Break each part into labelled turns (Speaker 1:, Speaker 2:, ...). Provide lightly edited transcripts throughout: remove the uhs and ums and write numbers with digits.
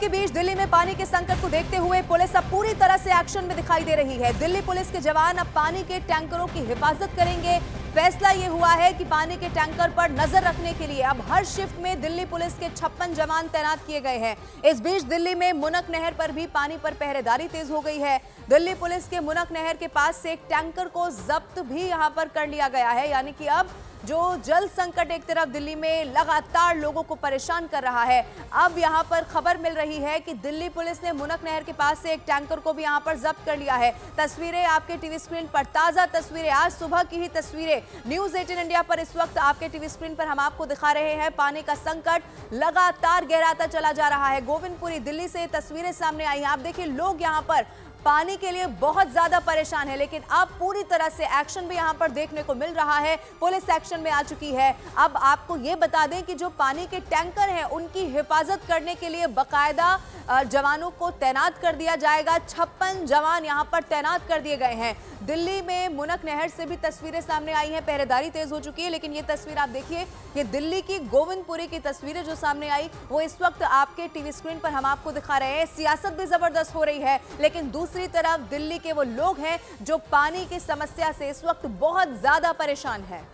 Speaker 1: के बीच दिल्ली में पानी के संकट को देखते हुए पुलिस अब पूरी तरह से एक्शन में दिखाई दे रही है। दिल्ली पुलिस के जवान अब पानी के टैंकरों की हिफाजत करेंगे। फैसला ये हुआ है कि पानी के टैंकर पर नजर रखने के लिए अब हर शिफ्ट में दिल्ली पुलिस के 56 जवान तैनात किए गए हैं। इस बीच दिल्ली में मुनक नहर पर भी पानी पर पहरेदारी तेज हो गई है। दिल्ली पुलिस के मुनक नहर के पास से एक टैंकर को जब्त भी यहां पर कर लिया गया है। यानी कि अब जो जल संकट एक तरफ दिल्ली में लगातार लोगों को परेशान कर रहा है, अब यहां पर खबर मिल रही है कि दिल्ली पुलिस ने मुनक नहर के पास से एक टैंकर को भी यहां पर जब्त कर लिया है। तस्वीरें आपके टीवी स्क्रीन पर, ताजा तस्वीरें, आज सुबह की ही तस्वीरें न्यूज़ 18 इंडिया पर इस वक्त आपके टीवी स्क्रीन पर हम आपको दिखा रहे हैं। पानी का संकट लगातार गहराता चला जा रहा है। गोविंदपुरी दिल्ली से तस्वीरें सामने आई हैं। आप देखिए, लोग यहां पर पानी के लिए बहुत ज्यादा परेशान है, लेकिन अब पूरी तरह से एक्शन भी यहां पर देखने को मिल रहा है। पुलिस एक्शन में आ चुकी है। अब आपको ये बता दें कि जो पानी के टैंकर हैं उनकी हिफाजत करने के लिए बकायदा जवानों को तैनात कर दिया जाएगा। 56 जवान यहां पर तैनात कर दिए गए हैं। दिल्ली में मुनक नहर से भी तस्वीरें सामने आई हैं, पहरेदारी तेज हो चुकी है। लेकिन ये तस्वीर आप देखिए, ये दिल्ली की गोविंदपुरी की तस्वीरें जो सामने आई वो इस वक्त आपके टीवी स्क्रीन पर हम आपको दिखा रहे हैं। सियासत भी जबरदस्त हो रही है, लेकिन दूसरी तरफ दिल्ली के वो लोग हैं जो पानी की समस्या से इस वक्त बहुत ज्यादा परेशान हैं।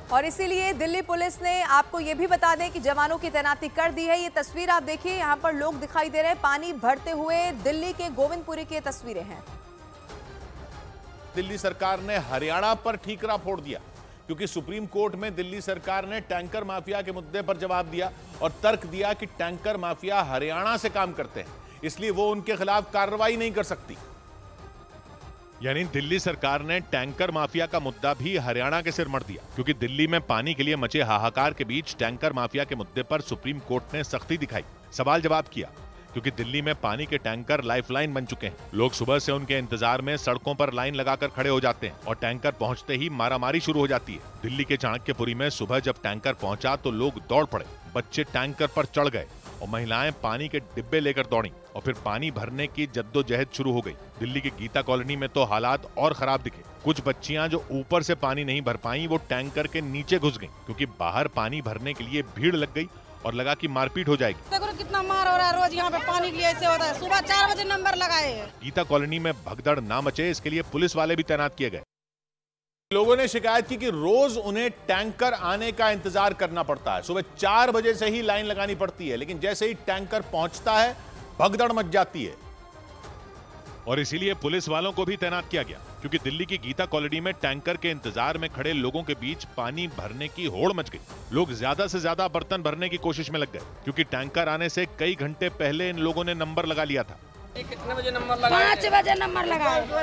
Speaker 1: और इसीलिए दिल्ली पुलिस ने, आपको यह भी बता दें कि जवानों की तैनाती कर दी है। ये तस्वीर आप देखिए, यहां पर लोग दिखाई दे रहे हैं। पानी भरते हुए दिल्ली के गोविंदपुरी की तस्वीरें हैं।
Speaker 2: दिल्ली सरकार ने हरियाणा पर ठीकरा फोड़ दिया, क्योंकि सुप्रीम कोर्ट में दिल्ली सरकार ने टैंकर माफिया के मुद्दे पर जवाब दिया और तर्क दिया कि टैंकर माफिया हरियाणा से काम करते हैं, इसलिए वो उनके खिलाफ कार्रवाई नहीं कर सकती। यानी दिल्ली सरकार ने टैंकर माफिया का मुद्दा भी हरियाणा के सिर मढ़ दिया, क्योंकि दिल्ली में पानी के लिए मचे हाहाकार के बीच टैंकर माफिया के मुद्दे पर सुप्रीम कोर्ट ने सख्ती दिखाई, सवाल जवाब किया, क्योंकि दिल्ली में पानी के टैंकर लाइफलाइन बन चुके हैं। लोग सुबह से उनके इंतजार में सड़कों पर लाइन लगाकर खड़े हो जाते हैं और टैंकर पहुंचते ही मारामारी शुरू हो जाती है। दिल्ली के चाणक्यपुरी में सुबह जब टैंकर पहुंचा तो लोग दौड़ पड़े, बच्चे टैंकर पर चढ़ गए और महिलाएं पानी के डिब्बे लेकर दौड़ी और फिर पानी भरने की जद्दोजहद शुरू हो गई। दिल्ली की गीता कॉलोनी में तो हालात और खराब दिखे। कुछ बच्चियां जो ऊपर से पानी नहीं भर पाई वो टैंकर के नीचे घुस गईं, क्योंकि बाहर पानी भरने के लिए भीड़ लग गई और लगा कि मारपीट हो जाएगी।
Speaker 3: देखो कितना मार हो रहा है, रोज यहाँ पे पानी के लिए ऐसे होता है। सुबह 4 बजे नंबर लगाए हैं।
Speaker 2: गीता कॉलोनी में भगदड़ ना मचे, इसके लिए पुलिस वाले भी तैनात किए गए। लोगों ने शिकायत की कि रोज उन्हें टैंकर आने का इंतजार करना पड़ता है। सुबह 4 बजे से ही लाइन लगानी पड़ती है, लेकिन जैसे ही टैंकर पहुंचता है भगदड़ मच जाती है। और इसीलिए पुलिस वालों को भी तैनात किया गया, क्योंकि दिल्ली की गीता कॉलोनी में टैंकर के इंतजार में खड़े लोगों के बीच पानी भरने की होड़ मच गई। लोग ज्यादा से ज्यादा बर्तन भरने की कोशिश में लग गए, क्योंकि टैंकर आने से कई घंटे पहले इन लोगों ने नंबर लगा लिया था।
Speaker 3: कितने बजे नंबर लगाया? 5 बजे नंबर लगाया।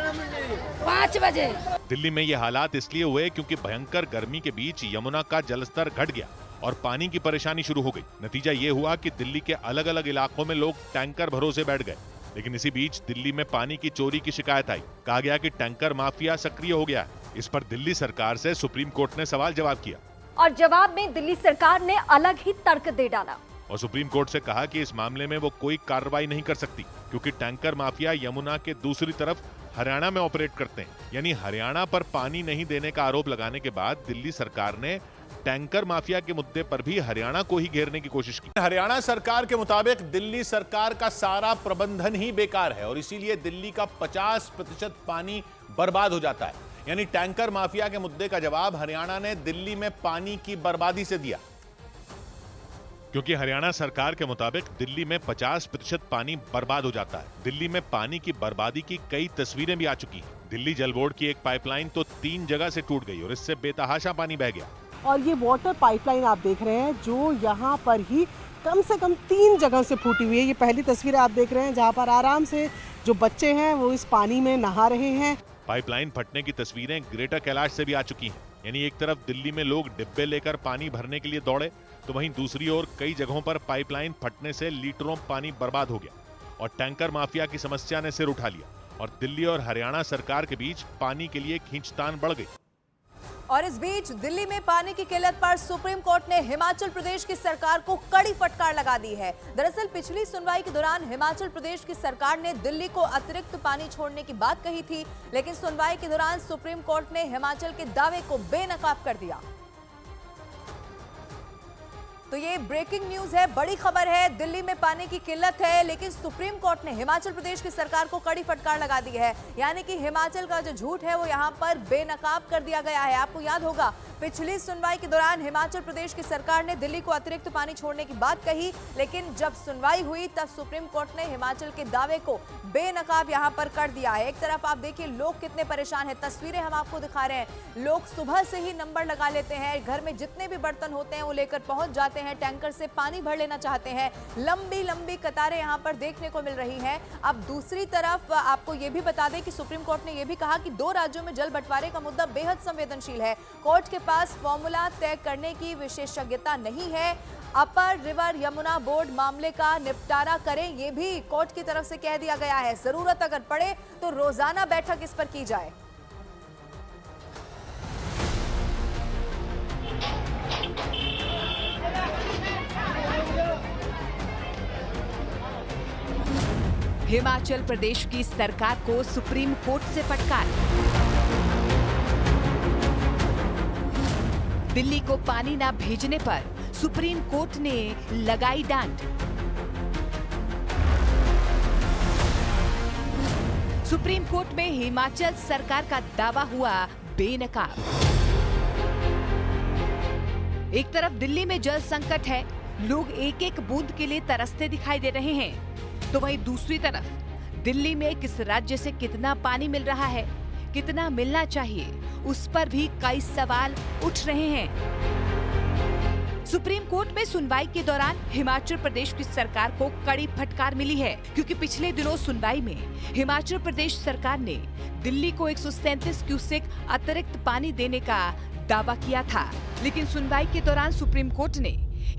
Speaker 3: 5 बजे।
Speaker 2: दिल्ली में ये हालात इसलिए हुए क्योंकि भयंकर गर्मी के बीच यमुना का जलस्तर घट गया और पानी की परेशानी शुरू हो गई। नतीजा ये हुआ कि दिल्ली के अलग अलग इलाकों में लोग टैंकर भरोसे बैठ गए। लेकिन इसी बीच दिल्ली में पानी की चोरी की शिकायत आई। कहा गया कि टैंकर माफिया सक्रिय हो गया है। इस पर दिल्ली सरकार से सुप्रीम कोर्ट ने सवाल जवाब किया
Speaker 4: और जवाब में दिल्ली सरकार ने अलग ही तर्क दे डाला
Speaker 2: और सुप्रीम कोर्ट से कहा कि इस मामले में वो कोई कार्रवाई नहीं कर सकती, क्योंकि टैंकर माफिया यमुना के दूसरी तरफ हरियाणा में ऑपरेट करते हैं। यानी हरियाणा पर पानी नहीं देने का आरोप लगाने के बाद दिल्ली सरकार ने टैंकर माफिया के मुद्दे पर भी हरियाणा को ही घेरने की कोशिश की। हरियाणा सरकार के मुताबिक दिल्ली सरकार का सारा प्रबंधन ही बेकार है और इसीलिए दिल्ली का 50% पानी बर्बाद हो जाता है। यानी टैंकर माफिया के मुद्दे का जवाब हरियाणा ने दिल्ली में पानी की बर्बादी से दिया, क्योंकि हरियाणा सरकार के मुताबिक दिल्ली में 50% पानी बर्बाद हो जाता है। दिल्ली में पानी की बर्बादी की कई तस्वीरें भी आ चुकी हैं। दिल्ली जल बोर्ड की एक पाइपलाइन तो 3 जगह से टूट गई और इससे बेतहाशा पानी बह गया।
Speaker 5: और ये वाटर पाइपलाइन आप देख रहे हैं जो यहाँ पर ही कम से कम 3 जगह से फूटी हुई है। ये पहली तस्वीर आप देख रहे हैं जहाँ पर आराम से जो बच्चे हैं वो इस पानी में नहा रहे हैं।
Speaker 2: पाइपलाइन फटने की तस्वीरें ग्रेटर कैलाश से भी आ चुकी हैं। यानी एक तरफ दिल्ली में लोग डिब्बे लेकर पानी भरने के लिए दौड़े, तो वहीं दूसरी ओर कई जगहों पर पाइपलाइन फटने से लीटरों पानी बर्बाद हो गया और टैंकर माफिया की समस्या ने सिर उठा लिया और दिल्ली और हरियाणा सरकार के बीच पानी के लिए खींचतान बढ़ गई।
Speaker 1: और इस बीच दिल्ली में पानी की किल्लत पर सुप्रीम कोर्ट ने हिमाचल प्रदेश की सरकार को कड़ी फटकार लगा दी है। दरअसल पिछली सुनवाई के दौरान हिमाचल प्रदेश की सरकार ने दिल्ली को अतिरिक्त पानी छोड़ने की बात कही थी, लेकिन सुनवाई के दौरान सुप्रीम कोर्ट ने हिमाचल के दावे को बेनकाब कर दिया। तो ये ब्रेकिंग न्यूज है, बड़ी खबर है। दिल्ली में पानी की किल्लत है, लेकिन सुप्रीम कोर्ट ने हिमाचल प्रदेश की सरकार को कड़ी फटकार लगा दी है। यानी कि हिमाचल का जो झूठ है वो यहाँ पर बेनकाब कर दिया गया है। आपको याद होगा पिछली सुनवाई के दौरान हिमाचल प्रदेश की सरकार ने दिल्ली को अतिरिक्त पानी छोड़ने की बात कही, लेकिन जब सुनवाई हुई तब सुप्रीम कोर्ट ने हिमाचल के दावे को बेनकाब यहाँ पर कर दिया है। एक तरफ आप देखिए लोग कितने परेशान हैं, तस्वीरें हम आपको दिखा रहे हैं। लोग सुबह से ही नंबर लगा लेते हैं, घर में जितने भी बर्तन होते हैं वो लेकर पहुंच जाते हैं, टैंकर से पानी भर लेना चाहते हैं। लंबी लंबी कतारें यहाँ पर देखने को मिल रही हैं। अब दूसरी तरफ आपको ये भी बता दें कि सुप्रीम कोर्ट ने यह भी कहा कि 2 राज्यों में जल बंटवारे का मुद्दा बेहद संवेदनशील है। कोर्ट के पास फॉर्मूला तय करने की विशेषज्ञता नहीं है। अपर रिवर यमुना बोर्ड मामले का निपटारा करें, ये भी कोर्ट की तरफ से कह दिया गया है। जरूरत अगर पड़े तो रोजाना बैठक इस पर की जाए।
Speaker 6: हिमाचल प्रदेश की सरकार को सुप्रीम कोर्ट से फटकार। दिल्ली को पानी ना भेजने पर सुप्रीम कोर्ट ने लगाई डांट। सुप्रीम कोर्ट में हिमाचल सरकार का दावा हुआ बेनकाब। एक तरफ दिल्ली में जल संकट है, लोग एक एक बूंद के लिए तरसते दिखाई दे रहे हैं, तो वहीं दूसरी तरफ दिल्ली में किस राज्य से कितना पानी मिल रहा है, कितना मिलना चाहिए, उस पर भी कई सवाल उठ रहे हैं। सुप्रीम कोर्ट में सुनवाई के दौरान हिमाचल प्रदेश की सरकार को कड़ी फटकार मिली है, क्योंकि पिछले दिनों सुनवाई में हिमाचल प्रदेश सरकार ने दिल्ली को 137 क्यूसेक अतिरिक्त पानी देने का दावा किया था, लेकिन सुनवाई के दौरान सुप्रीम कोर्ट ने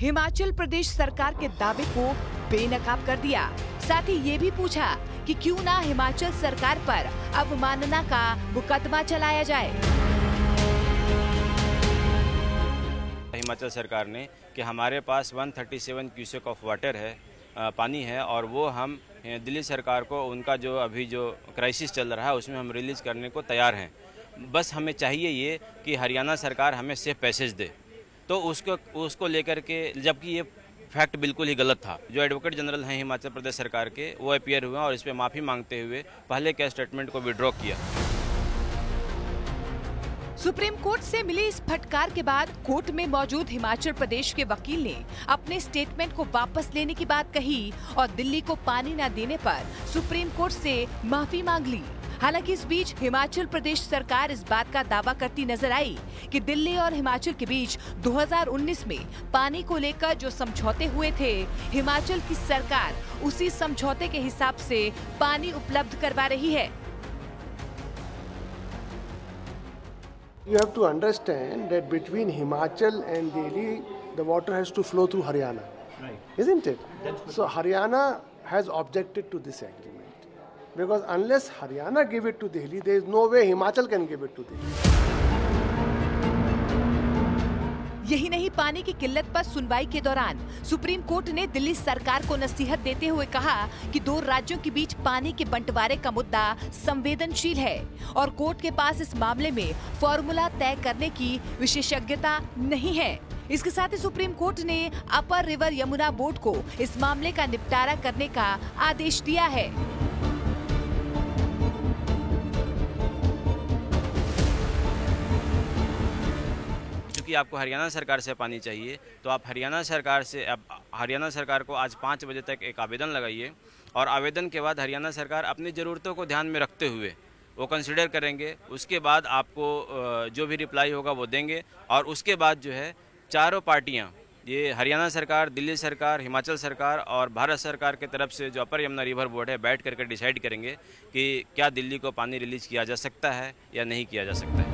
Speaker 6: हिमाचल प्रदेश सरकार के दावे को बेनकाब कर दिया। साथ ही ये भी पूछा कि क्यों ना हिमाचल सरकार पर अवमानना का मुकदमा चलाया जाए।
Speaker 7: हिमाचल सरकार ने कि हमारे पास 137 क्यूसेक ऑफ वाटर है, पानी है, और वो हम दिल्ली सरकार को उनका जो अभी जो क्राइसिस चल रहा है उसमें हम रिलीज करने को तैयार हैं। बस हमें चाहिए ये कि हरियाणा सरकार हमें सेफ पैसेज दे। तो उसको लेकर के, जबकि ये फैक्ट बिल्कुल ही गलत था। जो एडवोकेट जनरल हैं हिमाचल प्रदेश सरकार के, वो अपीयर हुए और इस पे माफ़ी मांगते हुए पहले के स्टेटमेंट को विड्रॉ किया।
Speaker 6: सुप्रीम कोर्ट से मिली इस फटकार के बाद कोर्ट में मौजूद हिमाचल प्रदेश के वकील ने अपने स्टेटमेंट को वापस लेने की बात कही और दिल्ली को पानी न देने पर सुप्रीम कोर्ट से माफी मांग ली। हालांकि इस बीच हिमाचल प्रदेश सरकार इस बात का दावा करती नजर आई कि दिल्ली और हिमाचल के बीच 2019 में पानी को लेकर जो समझौते हुए थे, हिमाचल की सरकार उसी समझौते के हिसाब से पानी उपलब्ध करवा रही है।
Speaker 8: You have to understand that between Himachal and Delhi, the water has to flow through Haryana, right? Isn't it? So Haryana has objected to this agreement because unless Haryana give it to Delhi, there is no way Himachal can give it to Delhi.
Speaker 6: यही नहीं, पानी की किल्लत पर सुनवाई के दौरान supreme court ने दिल्ली सरकार को नसीहत देते हुए कहा कि 2 राज्यों के बीच पानी के बंटवारे का मुद्दा संवेदनशील है और कोर्ट के पास इस मामले में फॉर्मूला तय करने की विशेषज्ञता नहीं है। इसके साथ ही सुप्रीम कोर्ट ने अपर रिवर यमुना बोर्ड को इस मामले का निपटारा करने का आदेश दिया है।
Speaker 7: कि आपको हरियाणा सरकार से पानी चाहिए, तो आप हरियाणा सरकार को आज 5 बजे तक एक आवेदन लगाइए और आवेदन के बाद हरियाणा सरकार अपनी ज़रूरतों को ध्यान में रखते हुए वो कंसिडर करेंगे। उसके बाद आपको जो भी रिप्लाई होगा वो देंगे और उसके बाद जो है चारों पार्टियां, ये हरियाणा सरकार, दिल्ली सरकार, हिमाचल सरकार और भारत सरकार के तरफ से जो अपर यमुना रिवर बोर्ड है, बैठ करके डिसाइड करेंगे कि क्या दिल्ली को पानी रिलीज किया जा सकता है या नहीं किया जा सकता है।